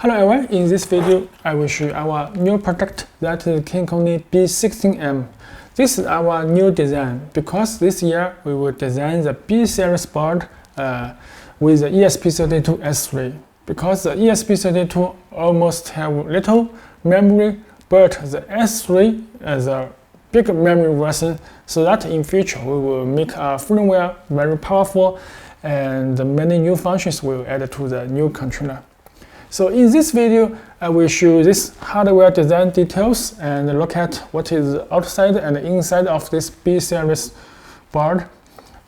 Hello everyone, in this video I will show you our new product, that is KinCony B16M. This is our new design because this year we will design the B series board with the ESP32S3, because the ESP32 almost have little memory, but the S3 is a big memory version, so that in future we will make our firmware very powerful and many new functions will add to the new controller. So in this video, I will show you this hardware design details and look at what is outside and inside of this B series board.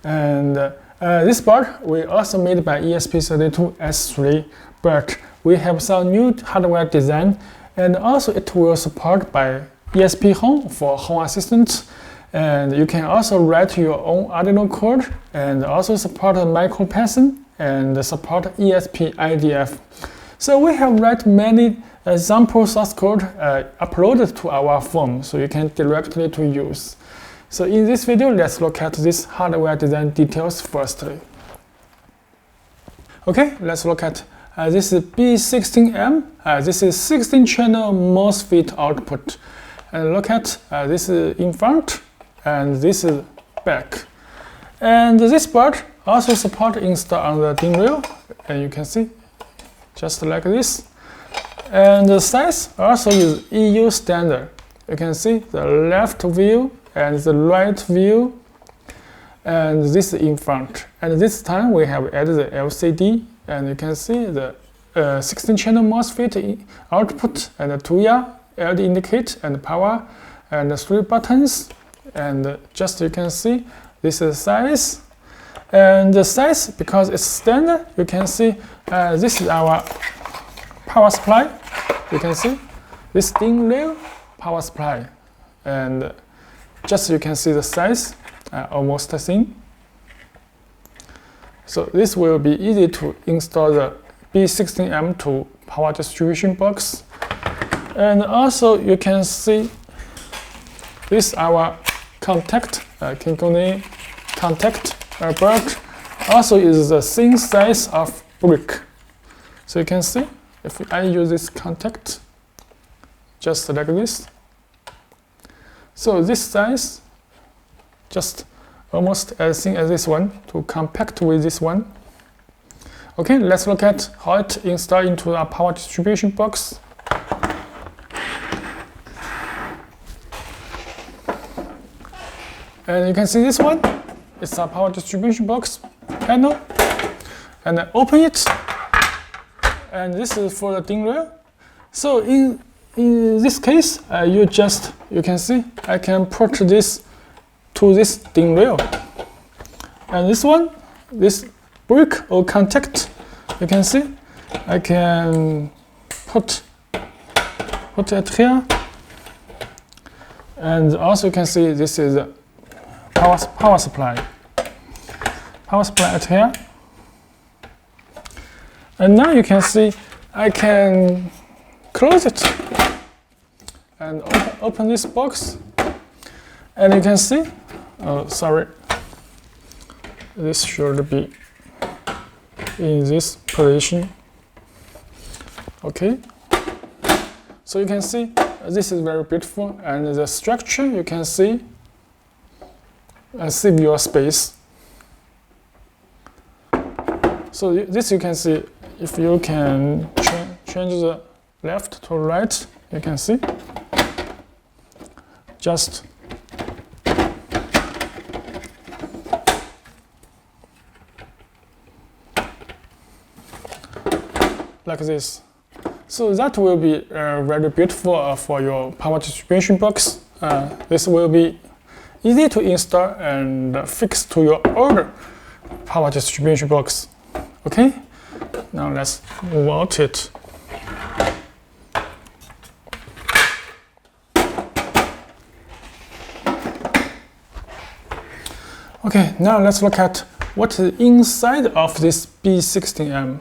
And this board we also made by ESP32S3, but we have some new hardware design, and also it will support by ESP Home for Home Assistant, and you can also write your own Arduino code, and also support MicroPython and support ESP IDF. So we have write many example source code uploaded to our form, so you can directly to use. So in this video, let's look at this hardware design details firstly. Okay, let's look at this is B16M. This is 16-channel MOSFET output. And look at this is in front, and this is back. And this board also support install on the DIN rail, and you can see just like this. And the size also is EU standard. You can see the left view and the right view, and this is in front. And this time we have added the LCD, and you can see the 16-channel MOSFET output and the 2-year LED indicate and power and 3 buttons. And just you can see this is size. And the size, because it's standard, you can see this is our power supply. You can see this DIN rail power supply, and just you can see the size almost the same. So this will be easy to install the B16M to power distribution box. And also you can see this our contact, KinCony contact board also is the same size of brick. So you can see if I use this contact just like this, so this size just almost as thin as this one to compact with this one. Okay, let's look at how it install into our power distribution box. And you can see this one, it's a power distribution box panel, and I open it, and this is for the DIN rail. So in this case, you can see I can put this to this DIN rail, and this one, this brick or contact, you can see I can put it here, and also you can see this is a power supply at here. And now you can see I can close it and open this box, and you can see, oh sorry, this should be in this position. Okay, so you can see this is very beautiful, and the structure you can see save your space. So this you can see, if you can change the left to right, you can see just like this. So that will be very beautiful for your power distribution box. This will be easy to install and fix to your older power distribution box. Okay, now let's mount it. Okay, now let's look at what is inside of this B16M.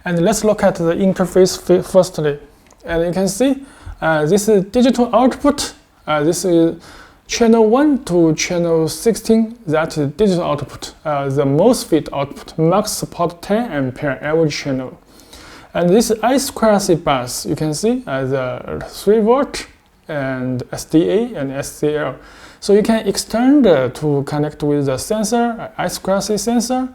And let's look at the interface firstly. And you can see this is digital output. This is channel 1 to channel 16, that is digital output. The MOSFET output max support 10 ampere every channel. And this I2C bus, you can see the 3 volt and SDA and SCL. So you can extend to connect with the sensor, I2C sensor.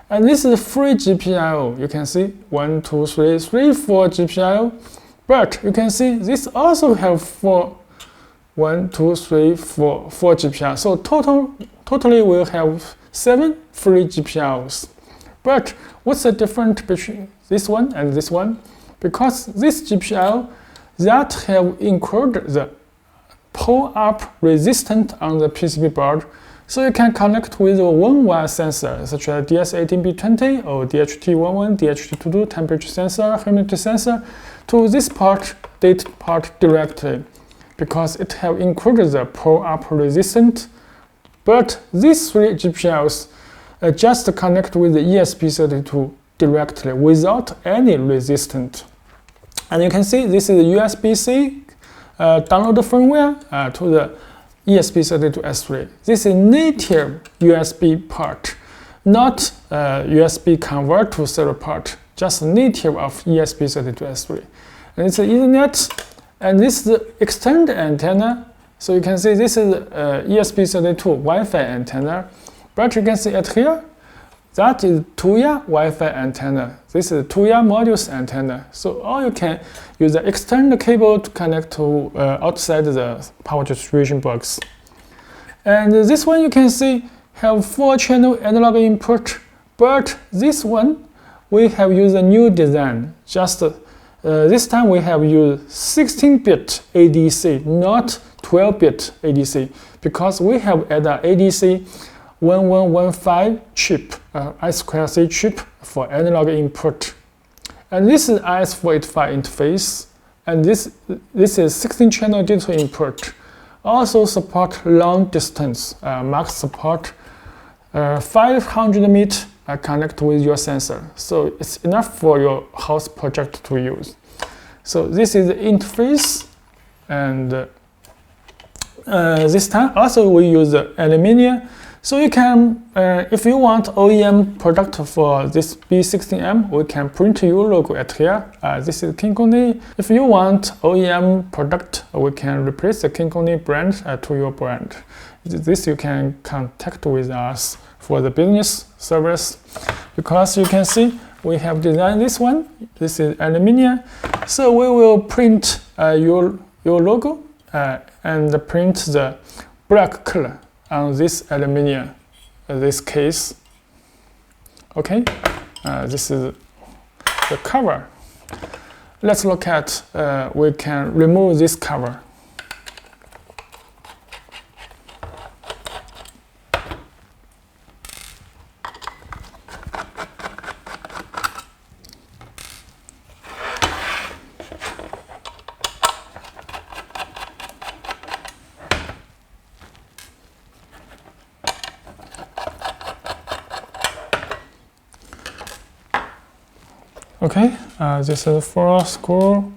And this is free GPIO. You can see 1, 2, 3, 4 GPIO. But you can see this also have 1, 2, 3, 4 GPIO. So totally we'll have 7 free GPIOs. But what's the difference between this one and this one? Because this GPIO that have included the pull-up resistance on the PCB board, so you can connect with a 1-wire sensor such as DS18B20 or DHT11, DHT22 temperature sensor, humidity sensor to this port, data port directly, because it have included the pull-up resistance. But these 3 GPIOs just connect with the ESP32 directly without any resistance. And you can see this is USB-C download firmware to the ESP32S3. This is native USB port, not USB convert to serial port, just native of ESP32S3. And it's Ethernet, and this is the extended antenna. So you can see this is ESP32 Wi-Fi antenna, but you can see it here. That is 2-year Wi-Fi antenna. This is 2-year modules antenna. So or you can use the external cable to connect to outside the power distribution box. And this one you can see have 4-channel analog input, but this one we have used a new design. Just this time we have used 16-bit ADC, not 12-bit ADC, because we have added ADC 1115 chip, I2C chip for analog input. And this is IS485 interface, and this is 16-channel digital input. Also support long distance, max support 500 meters connect with your sensor. So it's enough for your house project to use. So this is the interface, and this time also we use the aluminum. So you can, if you want OEM product for this B16M, we can print your logo at here. This is KinCony. If you want OEM product, we can replace the KinCony brand to your brand. This you can contact with us for the business service, because you can see we have designed this one. This is aluminum. So we will print your logo and print the black color on this aluminum, this case. Okay, this is the cover. Let's look at, we can remove this cover. Okay, this is 4 screw,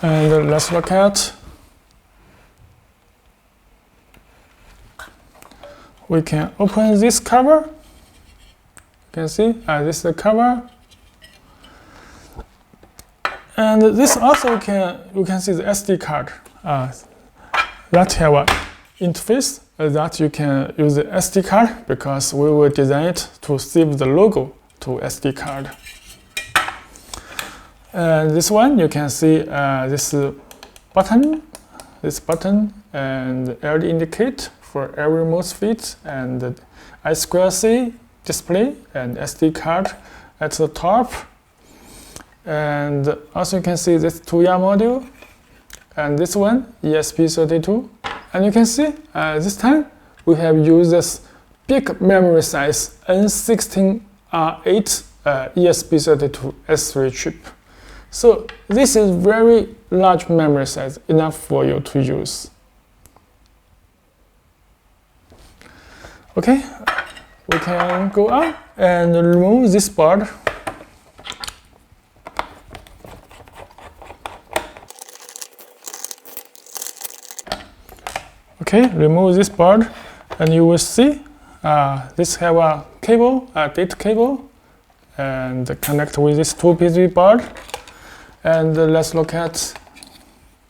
and let's look at. We can open this cover. You can see this is the cover, and this also you can see the SD card that have an interface that you can use the SD card, because we will design it to save the logo to SD card. This one you can see this button, and LED indicate for every MOSFET, and I2C display and SD card at the top. And also you can see this 2-year module, and this one ESP32. And you can see this time we have used this big memory size N16 R8 ESP32 S3 chip. So this is very large memory size, enough for you to use. Okay, we can go on and remove this board. Okay, remove this board, and you will see this have a cable, a data cable, and connect with this 2 PCB board. And let's look at,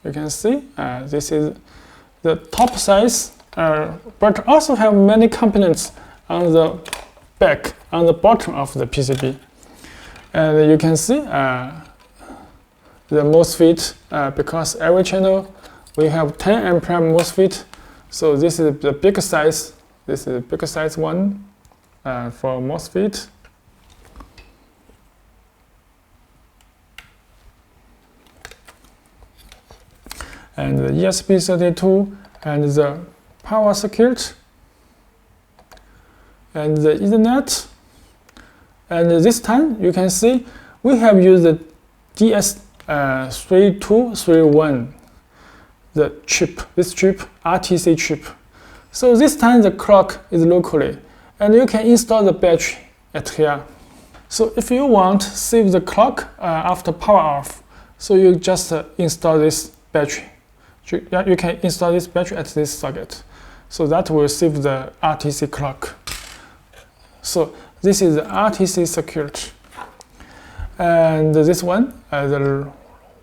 you can see this is the top size, but also have many components on the back, on the bottom of the PCB. And you can see the MOSFET, because every channel we have 10 ampere MOSFET, so this is the big size. This is the big size one for MOSFET. And the ESP32 and the power circuit and the Ethernet. And this time you can see we have used the DS3231, the chip, this chip, RTC chip. So this time the clock is locally, and you can install the battery at here. So if you want to save the clock after power off, so you just install this battery. You can install this battery at this socket. So that will save the RTC clock. So this is the RTC circuit. And this one, the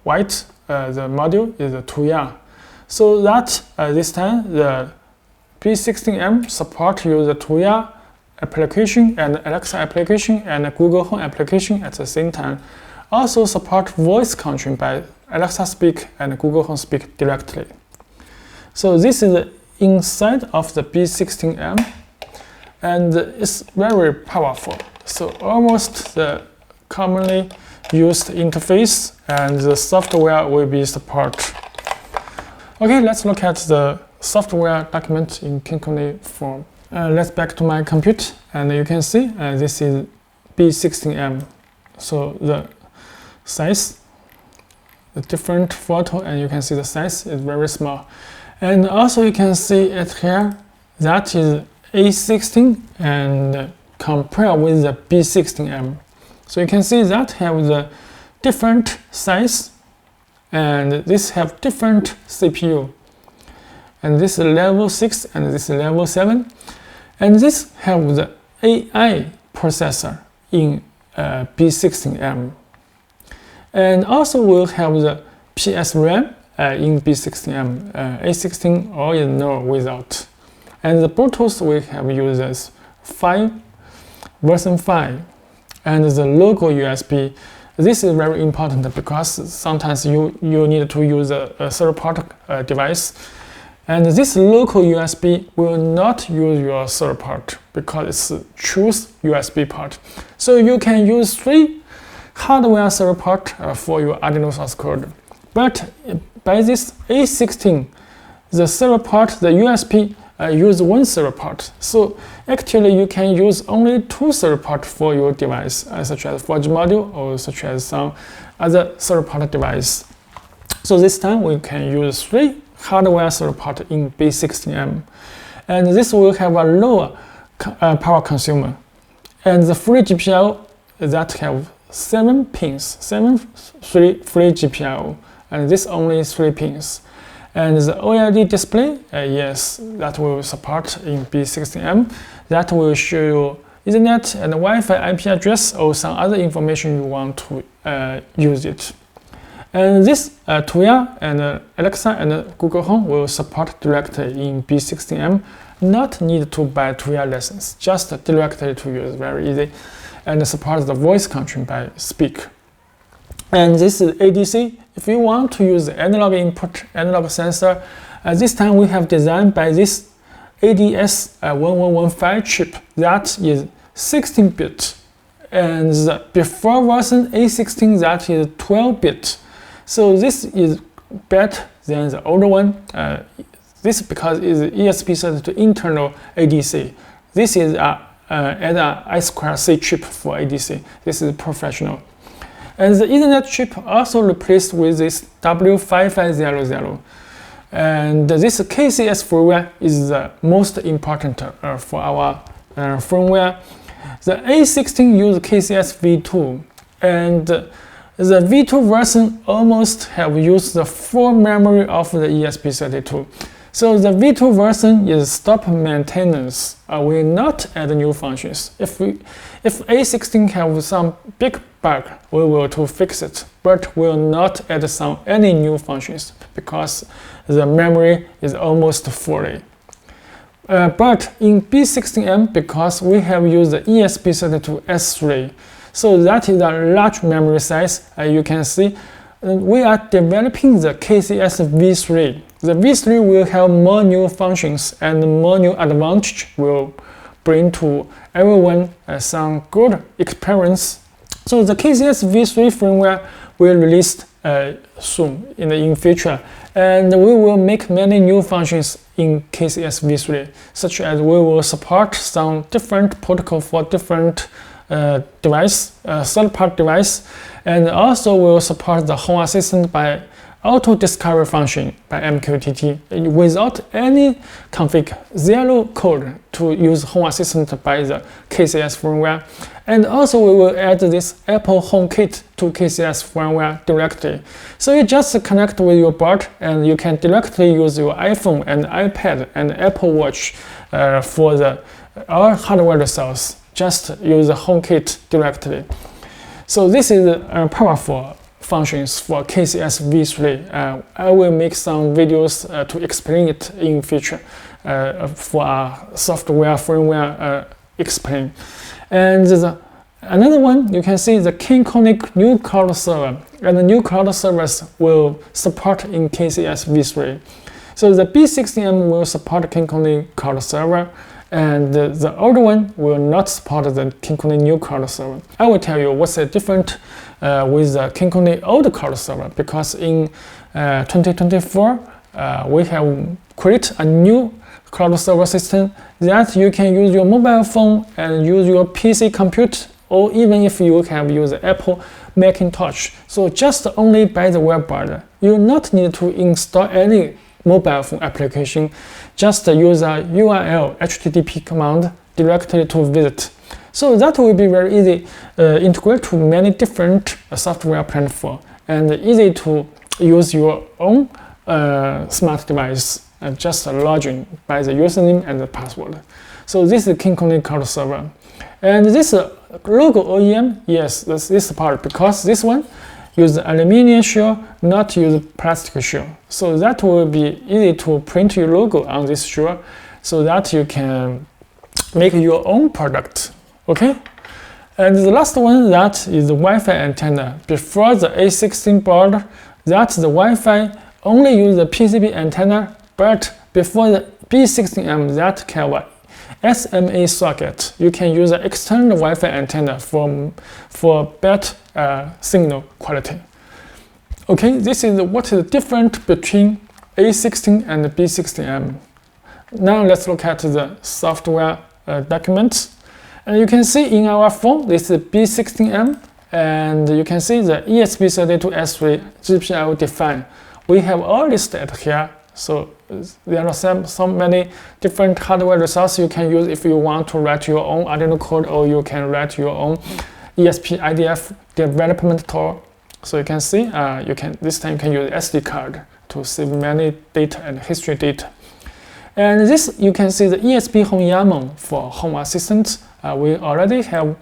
white, the module is a Tuya. So that this time the B16M support use the Tuya application and Alexa application and Google Home application at the same time. Also support voice control by Alexa Speak and Google Home Speak directly. So this is the inside of the B16M, and it's very powerful. So almost the commonly used interface, and the software will be support. Okay, let's look at the software document in KinCony form. Let's back to my computer, and you can see this is B16M. So the size, the different photo, and you can see the size is very small. And also you can see it here, that is A16 and compare with the B16M. So you can see that have the different size, and this have different CPU. And this is level 6 and this is level 7. And this have the AI processor in B16M. And also we'll have the PS RAM in B16M. A16 all is no without. And the Bluetooth we have used 5 version 5. And the local USB, this is very important because sometimes you need to use a third-party device. And this local USB will not use your third part because it's choose USB part. So you can use 3 hardware third part for your Arduino source code. But by this A16, the third part, the USB use 1 third part. So actually you can use only 2 third part for your device, such as 4G module or such as some other third part device. So this time we can use 3 hardware third part in B16M. And this will have a lower power consumer. And the free GPIO that have 7 pins, 7 free GPIO, and this only 3 pins. And the OLED display, yes, that will support in B16M. That will show you Ethernet and Wi-Fi IP address or some other information you want to use it. And this Tuya and Alexa and Google Home will support directly in B16M. Not need to buy Tuya license, just directly to use, very easy. And support the voice control by Speak. And this is ADC. If you want to use the analog input, analog sensor, this time we have designed by this ADS1115 chip that is 16-bit. And the before version A16 that is 12-bit. So this is better than the older one. This because it's ESP32 internal ADC. This is add an I2C chip for ADC. This is professional. And the Ethernet chip also replaced with this W5500. And this KCS firmware is the most important for our firmware. The A16 uses KCS V2, and the V2 version almost have used the full memory of the ESP32. So the V2 version is stop maintenance. Will not add new functions. If A16 have some big bug, we will to fix it, but will not add any new functions because the memory is almost fully. But in B16M, because we have used the ESP32S3, so that is a large memory size. You can see we are developing the KCS V3. The V3 will have more new functions and more new advantage will bring to everyone some good experience. So the KCS V3 firmware will release soon in future, and we will make many new functions in KCS V3, such as we will support some different protocol for different device, third-party device, and also will support the Home Assistant by auto discovery function by MQTT without any config, zero code to use Home Assistant by the KCS firmware. And also we will add this Apple HomeKit to KCS firmware directly. So you just connect with your board and you can directly use your iPhone and iPad and Apple Watch for the all hardware resource. Just use the HomeKit directly. So this is powerful functions for KCS V3. I will make some videos to explain it in future for software firmware explain. And another one, you can see the KinCony new cloud server, and the new cloud servers will support in KCS V3. So the B16M will support KinCony cloud server, and the old one will not support the KinCony new cloud server. I will tell you what's the difference with the KinCony old cloud server, because in 2024 we have created a new cloud server system that you can use your mobile phone and use your PC computer, or even if you have used Apple Macintosh. So just only by the web browser. You not need to install any mobile phone application. Just use a URL HTTP command directly to visit. So that will be very easy, integrate to many different software platforms, and easy to use your own smart device and just log in by the username and the password. So this is KinCony cloud server. And this logo OEM, yes, this part, because this one use aluminum shell, not use plastic shell. So that will be easy to print your logo on this shell so that you can make your own product. Okay? And the last one, that is the Wi-Fi antenna. Before the A16 board, that's the Wi-Fi only use the PCB antenna, but before the B16M, that can have a SMA socket. You can use an external Wi-Fi antenna for better signal quality. Okay, this is what is different between A16 and B16M. Now let's look at the software documents. And you can see in our phone, this is B16M, and you can see the ESP32S3 GPIO defined. We have all listed here. So there are so many different hardware resources you can use if you want to write your own Arduino code, or you can write your own ESP IDF development tool. So you can see, this time you can use SD card to save many data and history data. And this, you can see the ESP Home YAML for Home Assistant. We already have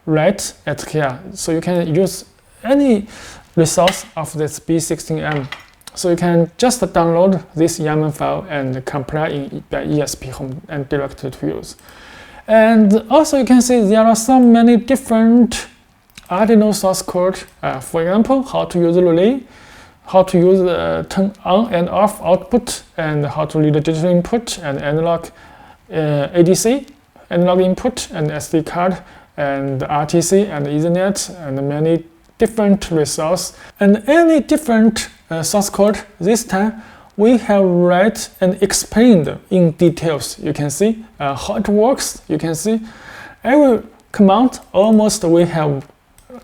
right at here. So you can use any resource of this B16M. So you can just download this YAML file and compile in by ESP Home and directly to use. And also you can see there are so many different Arduino source code. For example, how to use relay, how to use turn on and off output, and how to read the digital input and analog ADC, analog input and SD card, and RTC and Ethernet, and many different resources. And any different source code, this time we have read and explained in details. You can see how it works. You can see every command almost we have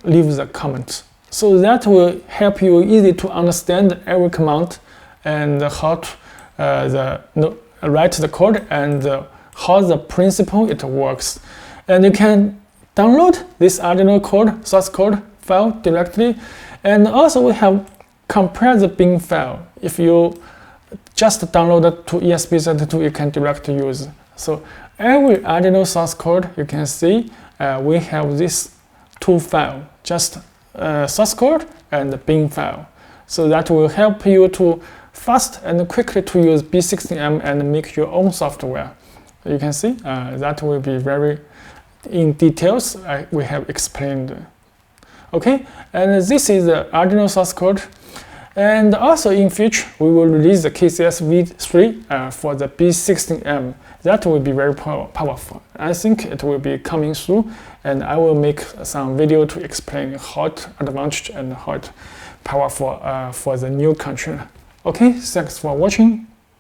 leave the comment. So that will help you easy to understand every command and how to write the code and how the principle it works. And you can download this Arduino code, source code file directly. And also we have compare the bin file. If you just download to ESP32, you can directly use. So every Arduino source code, you can see we have this two files, just source code and the bin file. So that will help you to fast and quickly to use B16M and make your own software. You can see that will be very in details we have explained. Okay, and this is the Arduino source code. And also in future, we will release the KCS v3 for the B16M. That will be very powerful. I think it will be coming soon, and I will make some video to explain how it advanced and how it powerful for the new controller. Okay, thanks for watching.